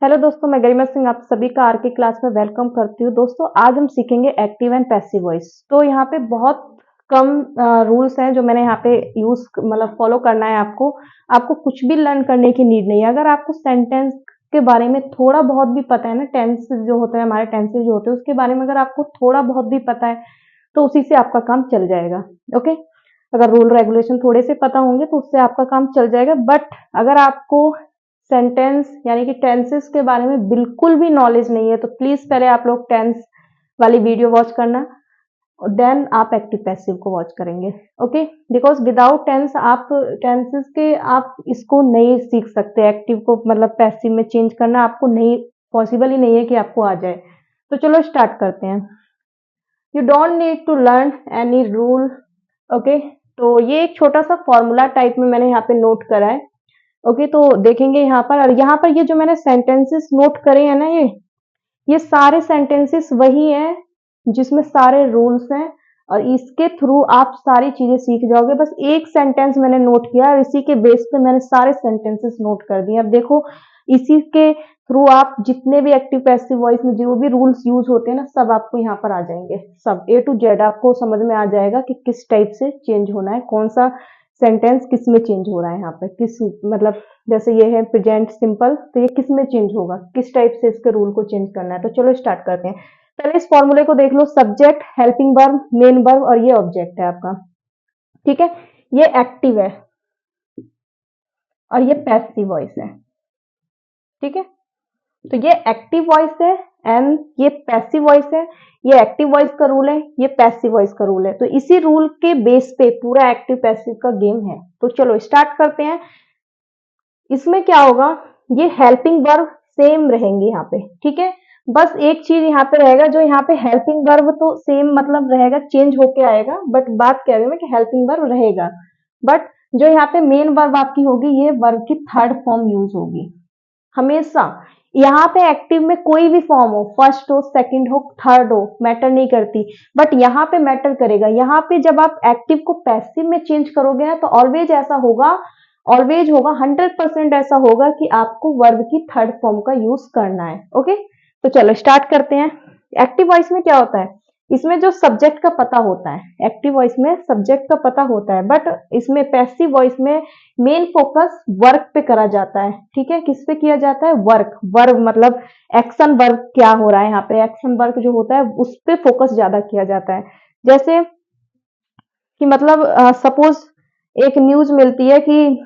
Hello दोस्तों, मैं गरिमा सिंह आप सभी का आर के क्लास में वेलकम करती हूँ। दोस्तों आज हम सीखेंगे एक्टिव एंड पैसिव वॉइस। तो यहाँ पे बहुत कम रूल्स हैं जो मैंने यहाँ पे यूज मतलब फॉलो करना है। आपको कुछ भी लर्न करने की नीड नहीं है। अगर आपको सेंटेंस के बारे में थोड़ा बहुत भी पता है ना, टेंस जो होता है, हमारे टेंसेज जो होते हैं उसके बारे में अगर आपको थोड़ा बहुत भी पता है तो उसी से आपका काम चल जाएगा। ओके, अगर रूल रेगुलेशन थोड़े से पता होंगे तो उससे आपका काम चल जाएगा। बट अगर आपको सेंटेंस यानी कि टेंसेस के बारे में बिल्कुल भी नॉलेज नहीं है तो प्लीज पहले आप लोग टेंस वाली वीडियो वॉच करना, देन आप एक्टिव पैसिव को वॉच करेंगे। ओके, बिकॉज विदाउट टेंस आप टेंसेस के आप इसको नहीं सीख सकते। एक्टिव को मतलब पैसिव में चेंज करना आपको नहीं पॉसिबल ही नहीं है कि आपको आ जाए। तो चलो स्टार्ट करते हैं। You don't need to learn any rule. Okay, तो ये एक छोटा सा फॉर्मूला टाइप में मैंने यहाँ पे नोट करा है। ओके, तो देखेंगे यहाँ पर, और यहाँ पर ये जो मैंने सेंटेंसेस नोट करे हैं ना, ये सारे सेंटेंसेस वही हैं जिसमें सारे रूल्स हैं और इसके थ्रू आप सारी चीजें सीख जाओगे। बस एक सेंटेंस मैंने नोट किया और इसी के बेस पे मैंने सारे सेंटेंसेस नोट कर दिए। अब देखो, इसी के थ्रू आप जितने भी एक्टिव पैसिव वॉइस में जो भी रूल्स यूज होते हैं ना, सब आपको यहाँ पर आ जाएंगे। सब ए टू जेड आपको समझ में आ जाएगा कि किस टाइप से चेंज होना है, कौन सा सेंटेंस किस में चेंज हो रहा है। यहाँ पे किस मतलब जैसे ये है प्रेजेंट सिंपल, तो ये किस में चेंज होगा, किस टाइप से इसके रूल को चेंज करना है। तो चलो स्टार्ट करते हैं। पहले इस फॉर्मूले को देख लो। Subject, helping verb, main verb और ये ऑब्जेक्ट है आपका। ठीक है, ये एक्टिव है और ये पैसिव वॉइस है। ठीक है, तो ये एक्टिव वॉइस है एंड ये पैसिव वॉइस है। ये एक्टिव वॉइस का रूल है, ये पैसिव वॉइस का रूल है। तो इसी रूल के बेस पे पूरा एक्टिव पैसिव का गेम है। तो चलो स्टार्ट करते हैं। इसमें क्या होगा, ये हेल्पिंग वर्ब सेम रहेंगे यहाँ पे। ठीक है, बस एक चीज यहाँ पे रहेगा, जो यहाँ पे हेल्पिंग वर्ब तो सेम मतलब रहेगा, चेंज होके आएगा। बट बात कह रही हूँ मैं कि हेल्पिंग वर्ब रहेगा, बट जो यहाँ पे मेन वर्ब आपकी होगी, ये वर्ब की थर्ड फॉर्म यूज होगी हमेशा। यहाँ पे एक्टिव में कोई भी फॉर्म हो, फर्स्ट हो, सेकंड हो, थर्ड हो, मैटर नहीं करती। बट यहाँ पे मैटर करेगा। यहाँ पे जब आप एक्टिव को पैसिव में चेंज करोगे ना, तो ऑलवेज ऐसा होगा, ऑलवेज होगा, 100% ऐसा होगा कि आपको वर्ब की थर्ड फॉर्म का यूज करना है। ओके, तो चलो स्टार्ट करते हैं। एक्टिव वॉइस में क्या होता है, इसमें जो सब्जेक्ट का पता होता है, एक्टिव वॉइस में सब्जेक्ट का पता होता है, बट इसमें पैसिव वॉइस में मेन फोकस वर्क पे करा जाता है। ठीक है, किस पे किया जाता है, वर्क। वर्ब मतलब एक्शन वर्क क्या हो रहा है यहाँ पे, एक्शन वर्क जो होता है उस पे फोकस ज्यादा किया जाता है। जैसे कि मतलब सपोज एक न्यूज मिलती है कि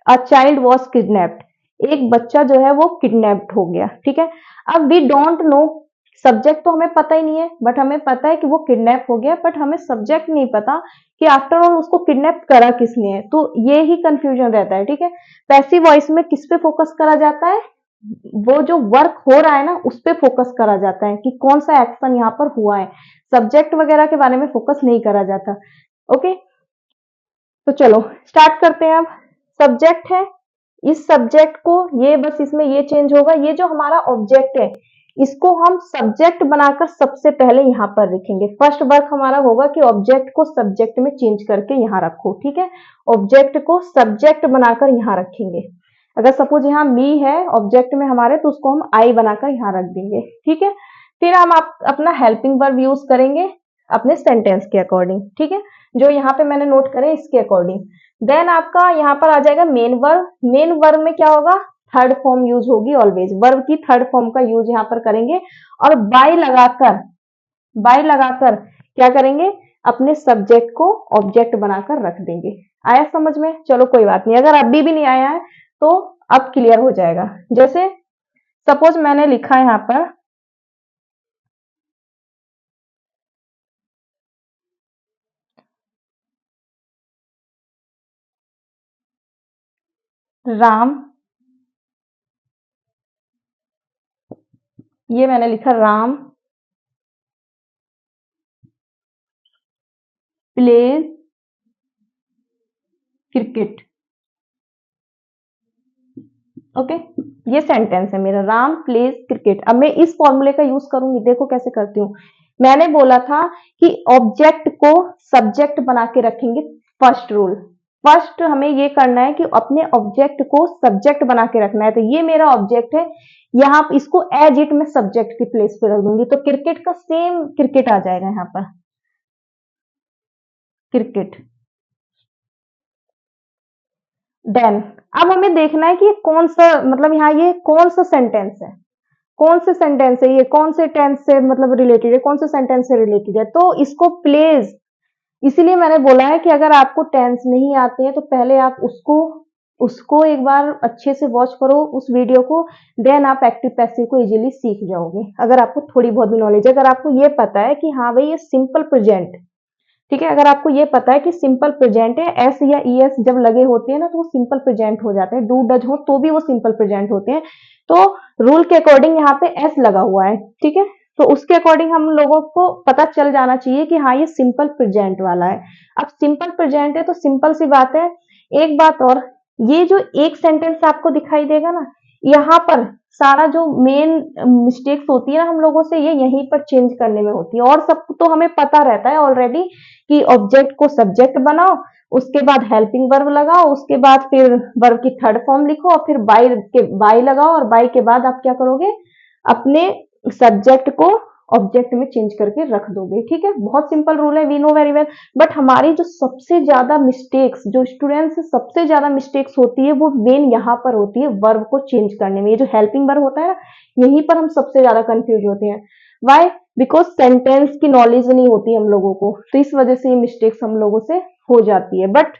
अ चाइल्ड वॉज किडनैप्ड, एक बच्चा जो है वो किडनैप्ड हो गया। ठीक है, अब वी डोंट नो, सब्जेक्ट तो हमें पता ही नहीं है, बट हमें पता है कि वो किडनैप हो गया, बट हमें सब्जेक्ट नहीं पता कि आफ्टर ऑल उसको किडनैप करा किसने है। तो ये ही कंफ्यूजन रहता है। ठीक है, पैसिव वॉइस में किस पे फोकस करा जाता है, वो जो वर्क हो रहा है ना उस पे फोकस करा जाता है कि कौन सा एक्शन यहाँ पर हुआ है। सब्जेक्ट वगैरह के बारे में फोकस नहीं करा जाता। ओके, तो चलो स्टार्ट करते हैं। अब सब्जेक्ट है, इस सब्जेक्ट को ये बस इसमें ये चेंज होगा, ये जो हमारा ऑब्जेक्ट है इसको हम सब्जेक्ट बनाकर सबसे पहले यहाँ पर लिखेंगे। फर्स्ट वर्क हमारा होगा कि ऑब्जेक्ट को सब्जेक्ट में चेंज करके यहाँ रखो। ठीक है, ऑब्जेक्ट को सब्जेक्ट बनाकर यहाँ रखेंगे। अगर सपोज यहाँ मी है ऑब्जेक्ट में हमारे, तो उसको हम आई बनाकर यहाँ रख देंगे। ठीक है, फिर हम अपना हेल्पिंग वर्ब यूज करेंगे अपने सेंटेंस के अकॉर्डिंग। ठीक है, जो यहाँ पे मैंने नोट करे इसके अकॉर्डिंग। देन आपका यहाँ पर आ जाएगा मेन वर्ब। मेन वर्ब में क्या होगा, थर्ड फॉर्म यूज होगी ऑलवेज, वर्ब की थर्ड फॉर्म का यूज यहाँ पर करेंगे। और बाय लगाकर क्या करेंगे, अपने सब्जेक्ट को ऑब्जेक्ट बनाकर रख देंगे। आया समझ में, चलो कोई बात नहीं, अगर अभी भी नहीं आया है तो अब क्लियर हो जाएगा। जैसे सपोज मैंने लिखा है यहाँ पर राम, ये मैंने लिखा राम प्लेज क्रिकेट। ओके, ये सेंटेंस है मेरा, राम प्लेज क्रिकेट। अब मैं इस फॉर्मूले का यूज करूंगी, देखो कैसे करती हूँ। मैंने बोला था कि ऑब्जेक्ट को सब्जेक्ट बना के रखेंगे। फर्स्ट रूल, फर्स्ट हमें ये करना है कि अपने ऑब्जेक्ट को सब्जेक्ट बना के रखना है। तो ये मेरा ऑब्जेक्ट है, यहाँ इसको एज इट में सब्जेक्ट की प्लेस पे रख दूंगी, तो क्रिकेट का सेम क्रिकेट आ जाएगा यहाँ पर, क्रिकेट। देन अब हमें देखना है कि ये कौन सा, मतलब यहाँ ये कौन सा सेंटेंस है, कौन से सेंटेंस है ये, कौन से टेंस से मतलब रिलेटेड है, कौन से सेंटेंस से रिलेटेड है, तो इसको प्लेज। इसीलिए मैंने बोला है कि अगर आपको टेंस नहीं आते हैं तो पहले आप उसको उसको एक बार अच्छे से वॉच करो उस वीडियो को, देन आप एक्टिव पैसिव को इजीली सीख जाओगे, अगर आपको थोड़ी बहुत भी नॉलेज है। अगर आपको ये पता है कि हाँ भाई ये सिंपल प्रेजेंट, ठीक है, अगर आपको ये पता है कि सिंपल प्रेजेंट है, एस या ई एस जब लगे होते हैं ना तो वो सिंपल प्रेजेंट हो जाते हैं, डू डज हो तो भी वो सिंपल प्रेजेंट होते हैं, तो रूल के अकॉर्डिंग यहाँ पे एस लगा हुआ है, ठीक है, तो उसके अकॉर्डिंग हम लोगों को पता चल जाना चाहिए कि हाँ ये सिंपल प्रेजेंट वाला है। अब सिंपल प्रेजेंट है तो सिंपल सी बात है। एक बात और, ये जो एक सेंटेंस आपको दिखाई देगा ना, यहाँ पर सारा जो मेन मिस्टेक्स होती है ना हम लोगों से, ये यहीं पर चेंज करने में होती है, और सब तो हमें पता रहता है ऑलरेडी कि ऑब्जेक्ट को सब्जेक्ट बनाओ, उसके बाद हेल्पिंग वर्ब लगाओ, उसके बाद फिर वर्ब की थर्ड फॉर्म लिखो और फिर बाय लगाओ, और बाय के बाद आप क्या करोगे, अपने सब्जेक्ट को ऑब्जेक्ट में चेंज करके रख दोगे, ठीक है, बहुत सिंपल रूल है, we know very well. But हमारी जो सबसे ज्यादा मिस्टेक्स, जो स्टूडेंट्स सबसे ज्यादा मिस्टेक्स होती है वो मेन यहाँ पर होती है वर्ब को चेंज करने में, ये जो हेल्पिंग वर्ब होता है ना, यहीं पर हम सबसे ज्यादा कंफ्यूज होते हैं। वाई? बिकॉज सेंटेंस की नॉलेज नहीं होती हम लोगों को, तो इस वजह से ये मिस्टेक्स हम लोगों से हो जाती है। बट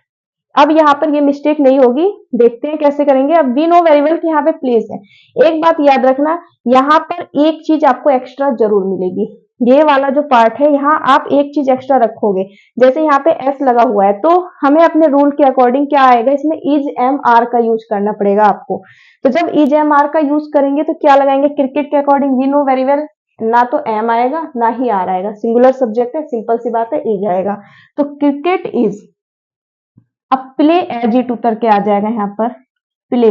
अब यहाँ पर ये मिस्टेक नहीं होगी, देखते हैं कैसे करेंगे। अब वी नो वेरी वेल कि यहाँ पे प्लेस है, एक बात याद रखना, यहाँ पर एक चीज आपको एक्स्ट्रा जरूर मिलेगी, ये वाला जो पार्ट है यहाँ आप एक चीज एक्स्ट्रा रखोगे, जैसे यहाँ पे एस लगा हुआ है तो हमें अपने रूल के अकॉर्डिंग क्या आएगा, इसमें इज एम आर का यूज करना पड़ेगा आपको। तो जब इज एम आर का यूज करेंगे तो क्या लगाएंगे, क्रिकेट के according, we know very well, ना तो एम आएगा ना ही आर आएगा, सिंगुलर सब्जेक्ट है, सिंपल सी बात है, इज आएगा, तो क्रिकेट इज। अब प्ले एज इट उतर के आ जाएगा यहाँ पर, play,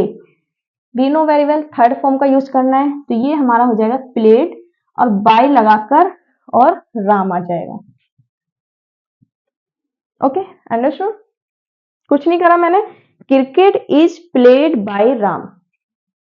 we know very well third form का यूज करना है, तो ये हमारा हो जाएगा प्लेड, और बाय लगाकर और राम आ जाएगा। ओके, अंडरस्टूड, कुछ नहीं करा मैंने, cricket is played by Ram,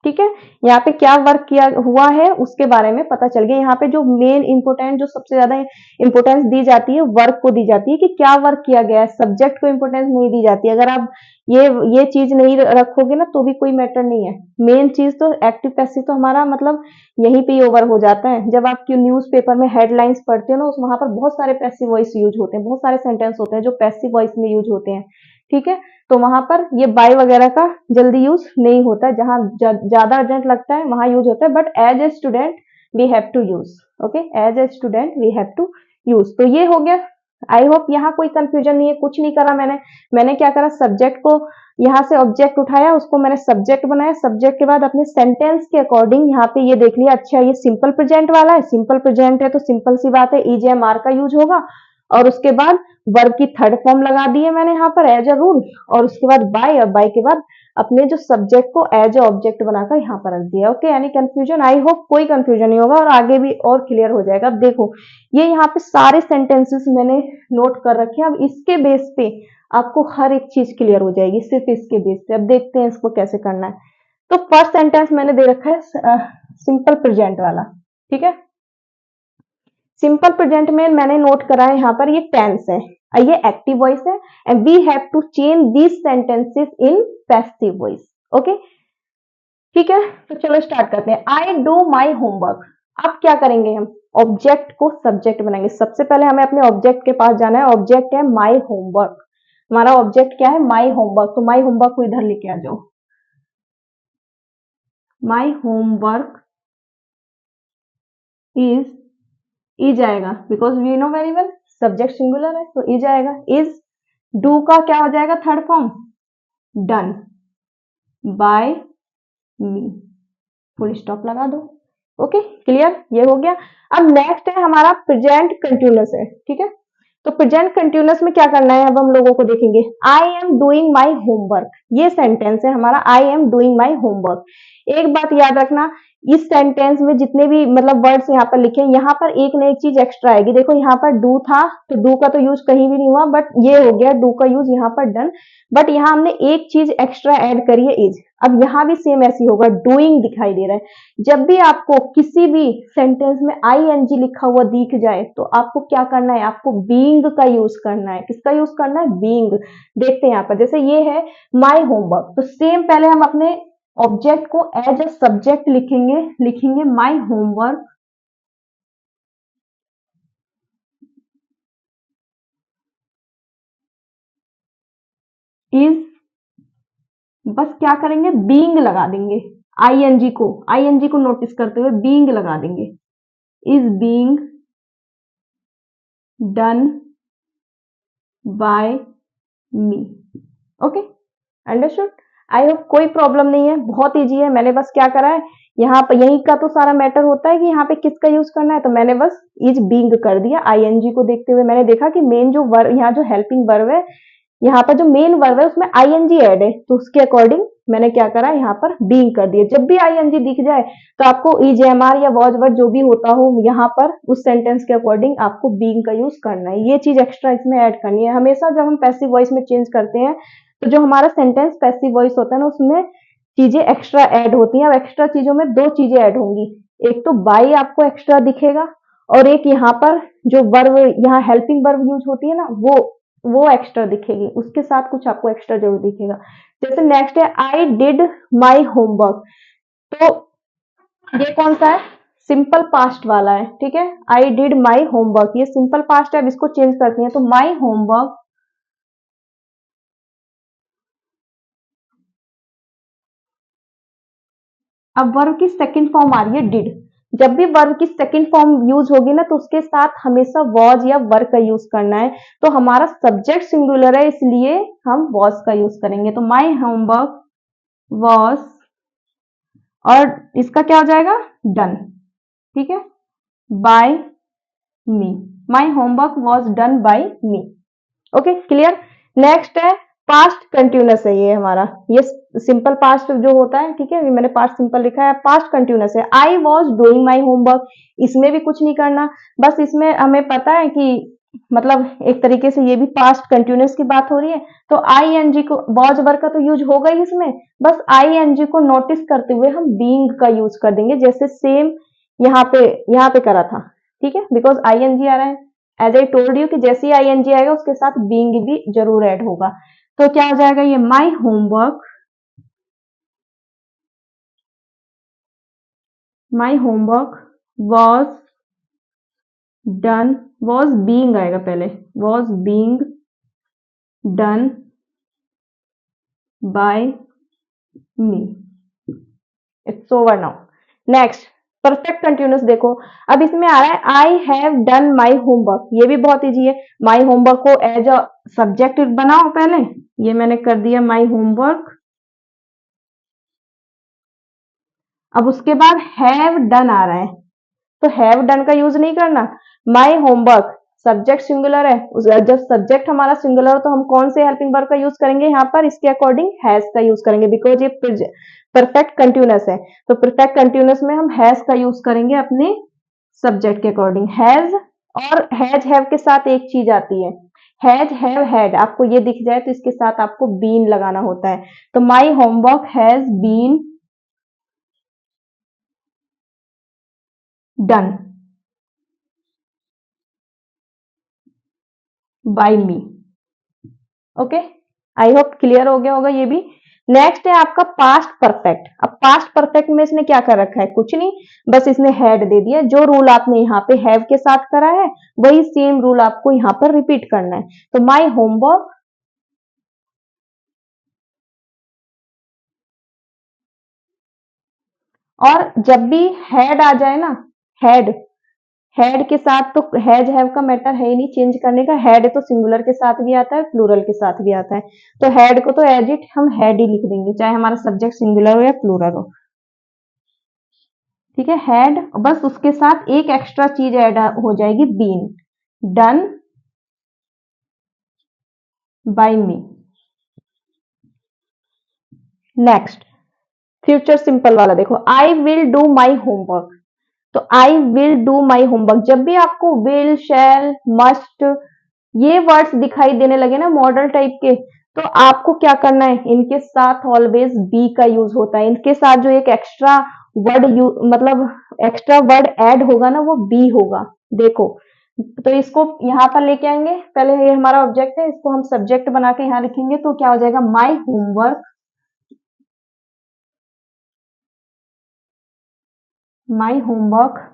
ठीक है, यहाँ पे क्या वर्क किया हुआ है उसके बारे में पता चल गया। यहाँ पे जो मेन इंपोर्टेंट, जो सबसे ज्यादा इंपोर्टेंस दी जाती है वर्क को दी जाती है कि क्या वर्क किया गया है, सब्जेक्ट को इंपोर्टेंस नहीं दी जाती। अगर आप ये चीज नहीं रखोगे ना तो भी कोई मैटर नहीं है, मेन चीज तो एक्टिव पैसिव तो हमारा मतलब यहीं पे ही ओवर हो जाता है। जब आप न्यूज पेपर में हेडलाइंस पढ़ते हो ना, उस वहां पर बहुत सारे पैसिव वॉइस यूज होते हैं, बहुत सारे सेंटेंस होते हैं जो पैसिव वॉइस में यूज होते हैं, ठीक है, तो वहां पर ये बाय वगैरह का जल्दी यूज नहीं होता है, जहां ज्यादा अर्जेंट लगता है वहां यूज होता है, but as a student we have to use, okay, as a student we have to use. तो ये हो गया, आई होप यहाँ कोई कंफ्यूजन नहीं है, कुछ नहीं करा मैंने क्या करा, सब्जेक्ट को यहाँ से ऑब्जेक्ट उठाया, उसको मैंने सब्जेक्ट बनाया, सब्जेक्ट के बाद अपने सेंटेंस के अकॉर्डिंग यहाँ पे ये देख लिया, अच्छा ये सिंपल प्रेजेंट वाला है, सिंपल प्रेजेंट है तो सिंपल सी बात है इज एम आर का यूज होगा, और उसके बाद वर्ब की थर्ड फॉर्म लगा दी है मैंने यहाँ पर एज अ रूल, और उसके बाद बाय, और बाय के बाद अपने जो सब्जेक्ट को एज ए ऑब्जेक्ट बनाकर यहाँ पर रख दिया। ओके, यानी कंफ्यूजन, आई होप कोई कंफ्यूजन नहीं होगा और आगे भी और क्लियर हो जाएगा। अब देखो ये यहाँ पे सारे सेंटेंसेस मैंने नोट कर रखे हैं, अब इसके बेस पे आपको हर एक चीज क्लियर हो जाएगी, सिर्फ इसके बेस पे। अब देखते हैं इसको कैसे करना है। तो फर्स्ट सेंटेंस मैंने दे रखा है सिंपल प्रेजेंट वाला, ठीक है, सिंपल प्रेजेंट में मैंने नोट करा है यहाँ पर ये टेंस है, ये एक्टिव वॉइस है, and we have to change these sentences in passive voice. Okay, ठीक है, तो चलो स्टार्ट करते हैं। आई डू माई होमवर्क, अब क्या करेंगे हम, ऑब्जेक्ट को सब्जेक्ट बनाएंगे। सबसे पहले हमें अपने ऑब्जेक्ट के पास जाना है, ऑब्जेक्ट है माई होमवर्क, हमारा ऑब्जेक्ट क्या है, माई होमवर्क, तो माई होमवर्क को इधर लेके आ जाओ, माई होमवर्क इज आएगा, because we know very well subject singular है तो इज आएगा। इज, डू का क्या हो जाएगा third form, done by me, full stop लगा दो। ओके, क्लियर, ये हो गया। अब नेक्स्ट है हमारा प्रेजेंट कंटिन्यूअस है, ठीक है, तो प्रेजेंट कंटिन्यूअस में क्या करना है अब हम लोगों को देखेंगे। I am doing my homework, ये सेंटेंस है हमारा, I am doing my homework. एक बात याद रखना, इस सेंटेंस में जितने भी मतलब वर्ड्स यहाँ पर लिखे, यहाँ पर एक न एक चीज एक्स्ट्रा आएगी। देखो यहाँ पर डू था तो डू का तो यूज कहीं भी नहीं हुआ, बट ये हो गया डू का यूज यहाँ पर डन, बट यहाँ हमने एक चीज एक्स्ट्रा ऐड करी है इज। अब यहां भी सेम ऐसी होगा, डूइंग दिखाई दे रहा है। जब भी आपको किसी भी सेंटेंस में आईएनजी लिखा हुआ दिख जाए तो आपको क्या करना है, आपको बीइंग का यूज करना है। किसका यूज करना है, बीइंग। देखते हैं यहाँ पर, जैसे ये है माई होमवर्क, तो सेम पहले हम अपने ऑब्जेक्ट को एज अ सब्जेक्ट लिखेंगे माई होमवर्क इज, बस क्या करेंगे, बीइंग लगा देंगे। आईएनजी को नोटिस करते हुए बीइंग लगा देंगे। Is being done by me. Okay, understood. I hope कोई प्रॉब्लम नहीं है, बहुत इजी है। मैंने बस क्या करा है, यहाँ पर यही का तो सारा मैटर होता है कि यहाँ पे किसका यूज करना है, तो मैंने बस इज बीइंग कर दिया। आईएनजी को देखते हुए मैंने देखा कि मेन जो वर्ब, यहाँ जो हेल्पिंग वर्ब है, यहाँ पर जो मेन वर्ब है उसमें आईएनजी ऐड है, तो उसके अकॉर्डिंग मैंने क्या करा, यहाँ पर बीइंग कर दिया। जब भी आईएनजी दिख जाए तो आपको ईजेएमआर या वॉज वर्ड जो भी होता हो, यहाँ पर उस सेंटेंस के अकॉर्डिंग आपको बीइंग का यूज करना है। ये चीज एक्स्ट्रा इसमें ऐड करनी है। हमेशा जब हम पैसिव वॉइस में चेंज करते हैं तो जो हमारा सेंटेंस पैसिव वॉइस होता है ना, उसमें चीजें एक्स्ट्रा ऐड होती हैं। अब एक्स्ट्रा चीजों में दो चीजें ऐड होंगी, एक तो बाई आपको एक्स्ट्रा दिखेगा, और एक यहाँ पर जो वर्ब, यहाँ हेल्पिंग वर्ब यूज होती है ना, वो एक्स्ट्रा दिखेगी, उसके साथ कुछ आपको एक्स्ट्रा जरूर दिखेगा। जैसे नेक्स्ट है आई डिड माई होमवर्क, तो ये कौन सा है, सिंपल पास्ट वाला है, ठीक है। आई डिड माई होमवर्क, ये सिंपल पास्ट है। अब इसको चेंज करते हैं, तो माई होमवर्क, अब वर्ब की सेकंड फॉर्म आ रही है डिड। जब भी वर्ब की सेकंड फॉर्म यूज होगी ना, तो उसके साथ हमेशा वॉज या वर का यूज करना है। तो हमारा सब्जेक्ट सिंगुलर है, इसलिए हम वॉज का यूज करेंगे। तो माई होमवर्क वॉज, और इसका क्या हो जाएगा, डन, ठीक है, by me. My homework was done by me. Okay, clear. Next है पास्ट कंटिन्यूअस है ये हमारा, ये सिंपल पास्ट जो होता है, ठीक है, मैंने पास्ट सिंपल लिखा है। पास्ट कंटिन्यूअस है, I was doing my homework, इसमें भी कुछ नहीं करना, बस इसमें हमें पता है कि मतलब एक तरीके से ये भी पास्ट कंटिन्यूअस की बात हो रही है, तो आई एन जी को, वॉज वर्क का तो यूज होगा ही इसमें, बस आई एन जी को नोटिस करते हुए हम बीइंग का यूज कर देंगे, जैसे सेम यहाँ पे करा था, ठीक है, बिकॉज आई एन जी आ रहा है। एज आई टोल्ड यू कि जैसे ही आईएनजी आएगा उसके साथ बीइंग भी जरूर ऐड होगा। तो क्या हो जाएगा, ये माई homework was done, was being आएगा पहले, was being done by me. It's over now. Next perfect continuous देखो, अब इसमें आ रहा है I have done my homework, ये भी बहुत इजी है। माई होमवर्क को एज अ सब्जेक्ट बनाओ पहले, ये मैंने कर दिया माई होमवर्क। अब उसके बाद हैव डन आ रहा है, तो हैव डन का यूज नहीं करना। माई होमवर्क सब्जेक्ट सिंगुलर है, जब सब्जेक्ट हमारा सिंगुलर हो तो हम कौन से हेल्पिंग वर्ब का यूज करेंगे, यहाँ पर इसके अकॉर्डिंग हैज का यूज करेंगे, बिकॉज ये परफेक्ट कंटिन्यूअस है। तो परफेक्ट कंटिन्यूअस में हम हैज का यूज करेंगे अपने सब्जेक्ट के अकॉर्डिंग, हैज। और हैज हैव के साथ एक चीज आती है, हैज हैव हैड, आपको ये दिख जाए तो इसके साथ आपको बीन लगाना होता है। तो my homework has been done by me. Okay, I hope clear हो गया होगा ये भी। नेक्स्ट है आपका पास्ट परफेक्ट। अब पास्ट परफेक्ट में इसने क्या कर रखा है, कुछ नहीं, बस इसने हैड दे दिया। जो रूल आपने यहाँ पे हैव के साथ करा है वही सेम रूल आपको यहाँ पर रिपीट करना है। तो माई होमवर्क, और जब भी हैड आ जाए ना, हैड, हैड के साथ तो हैज हैव का मैटर है ही नहीं चेंज करने का। हैड तो सिंगुलर के साथ भी आता है, प्लूरल के साथ भी आता है, तो हैड को तो एज इट हम हैड ही लिख देंगे, चाहे हमारा सब्जेक्ट सिंगुलर हो या प्लूरल हो, ठीक है। हैड, बस उसके साथ एक एक्स्ट्रा चीज ऐड हो जाएगी, been done by me. Next future simple वाला देखो, I will do my homework, तो I will do my homework, जब भी आपको विल, शैल, मस्ट ये वर्ड्स दिखाई देने लगे ना मॉडल टाइप के, तो आपको क्या करना है, इनके साथ ऑलवेज बी का यूज होता है, इनके साथ जो एक एक्स्ट्रा वर्ड मतलब एक्स्ट्रा वर्ड ऐड होगा ना वो बी होगा। देखो, तो इसको यहाँ पर लेके आएंगे, पहले ये हमारा ऑब्जेक्ट है, इसको हम सब्जेक्ट बना के यहाँ लिखेंगे, तो क्या हो जाएगा, my homework, my homework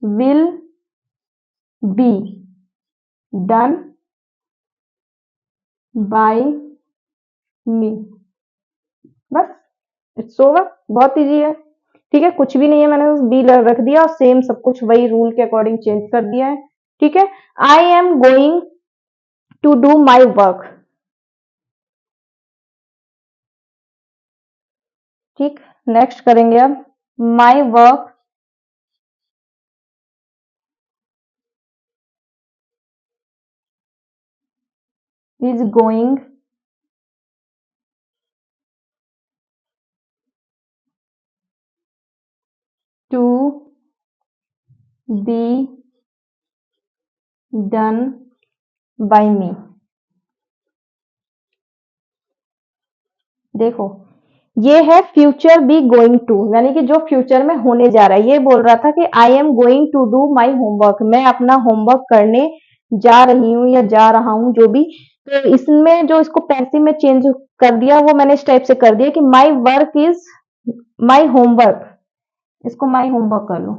will be done by me. बस, इट्स ओवर, बहुत इजी है। ठीक है, कुछ भी नहीं है, मैंने बस बी रख दिया और सेम सब कुछ वही रूल के अकॉर्डिंग चेंज कर दिया है। ठीक है, I am going to do my work. ठीक, नेक्स्ट करेंगे अब, my work is going to be done by me. देखो, ये है फ्यूचर बी गोइंग टू, यानी कि जो फ्यूचर में होने जा रहा है, ये बोल रहा था कि I am going to do my homework, मैं अपना होमवर्क करने जा रही हूँ या जा रहा हूँ, जो भी। तो इसमें जो इसको पैसिव में चेंज कर दिया वो मैंने इस टाइप से कर दिया कि my work is my homework, इसको माई होमवर्क कर लो।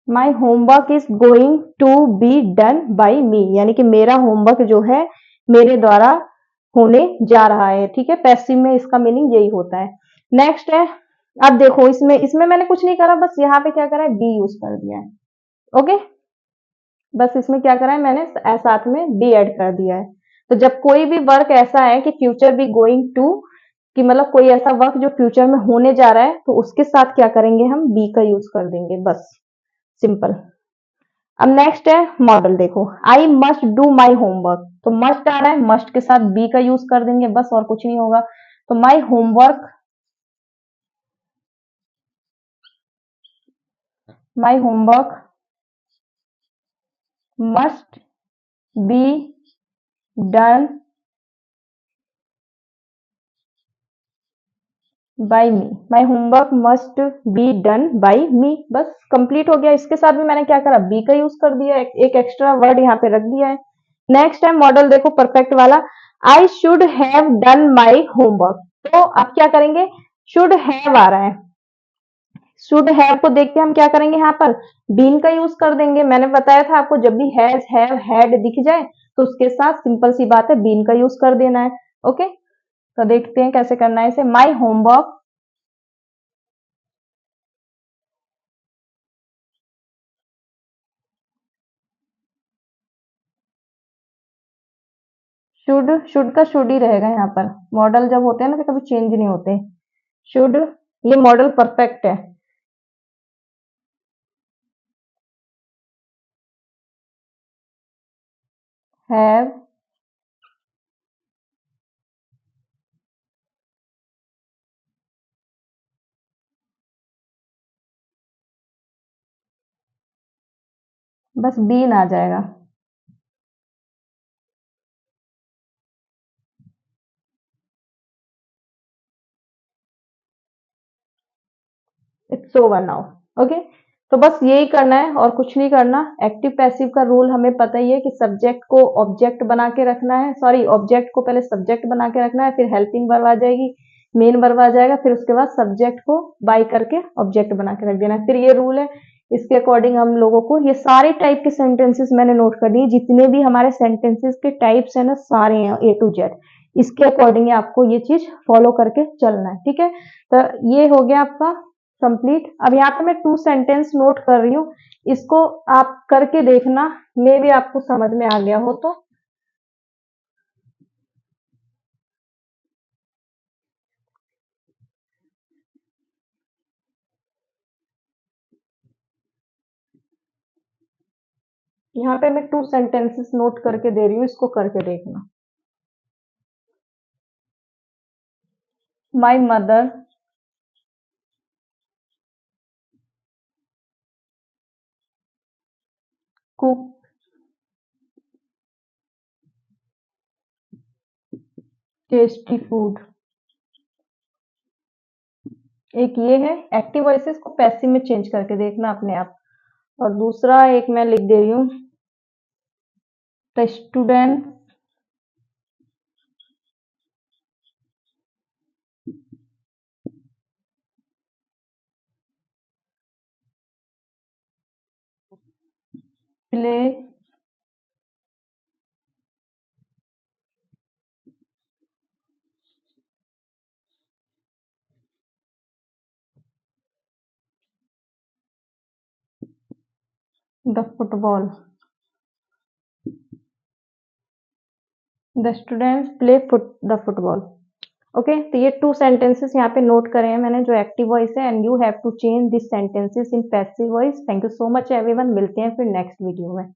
My homework is going to be done by me, यानी कि मेरा होमवर्क जो है मेरे द्वारा होने जा रहा है। ठीक है, पैसिव में इसका मीनिंग यही होता है। नेक्स्ट है, अब देखो, इसमें इसमें मैंने कुछ नहीं करा, बस यहाँ पे क्या करा है, बी यूज कर दिया है। ओके, बस इसमें क्या करा है मैंने, साथ में बी ऐड कर दिया है। तो जब कोई भी वर्क ऐसा है कि फ्यूचर बी गोइंग टू, कि मतलब कोई ऐसा वर्क जो फ्यूचर में होने जा रहा है, तो उसके साथ क्या करेंगे, हम बी का यूज कर देंगे, बस, सिंपल। अब नेक्स्ट है मॉडल, देखो, I must do my homework, तो मस्ट आ रहा है, मस्ट के साथ बी का यूज कर देंगे, बस, और कुछ नहीं होगा। तो my homework, my homework must be done by me, my homework must be done by me, बस कंप्लीट हो गया। इसके साथ भी मैंने क्या करा, बी का यूज कर दिया, एक एक्स्ट्रा वर्ड यहाँ पे रख दिया है। नेक्स्ट है मॉडल, देखो परफेक्ट वाला, I should have done my homework, तो अब क्या करेंगे, शुड हैव आ रहा है, शुड हैव को देख के हम क्या करेंगे, यहाँ पर बीन का यूज कर देंगे। मैंने बताया था आपको, जब भी हैज हैव हैड दिख जाए तो उसके साथ सिंपल सी बात है, बीन का यूज कर देना है। ओके, तो देखते हैं कैसे करना है इसे, माई होमवर्क शुड का शुड ही रहेगा यहाँ पर, मॉडल जब होते हैं ना तो कभी चेंज नहीं होते। शुड, ये मॉडल परफेक्ट है। हैव बस बीन आ जाएगा। It's over now. ओके, तो बस यही करना है और कुछ नहीं करना। एक्टिव पैसिव का रूल हमें पता ही है कि सब्जेक्ट को ऑब्जेक्ट बना के रखना है, सॉरी, ऑब्जेक्ट को पहले सब्जेक्ट बना के रखना है, फिर हेल्पिंग वर्ब आ जाएगी, मेन वर्ब आ जाएगा, फिर उसके बाद सब्जेक्ट को बाय करके ऑब्जेक्ट बना के रख देना है। फिर ये रूल है, इसके अकॉर्डिंग हम लोगों को ये सारे टाइप के सेंटेंसेस मैंने नोट कर दिए, जितने भी हमारे सेंटेंसेस के टाइप्स है ना, सारे हैं ए टू जेड, इसके अकॉर्डिंग आपको ये चीज फॉलो करके चलना है। ठीक है, तो ये हो गया आपका कंप्लीट। अब यहाँ पे मैं 2 सेंटेंस नोट कर रही हूँ, इसको आप करके देखना, मे भी आपको समझ में आ गया हो तो। यहाँ पे मैं 2 सेंटेंसेस नोट करके दे रही हूँ, इसको करके देखना। My mother cook tasty food. एक ये है एक्टिव वॉइसेस को पैसिव में चेंज करके देखना अपने आप। और दूसरा एक मैं लिख दे रही हूँ, the student play the football. The students play the football. Okay, तो ये 2 सेंटेंसेस यहाँ पे नोट करे हैं मैंने जो एक्टिव वॉइस है, and you have to change this sentences in passive voice. Thank you so much everyone, मिलते हैं फिर नेक्स्ट वीडियो में।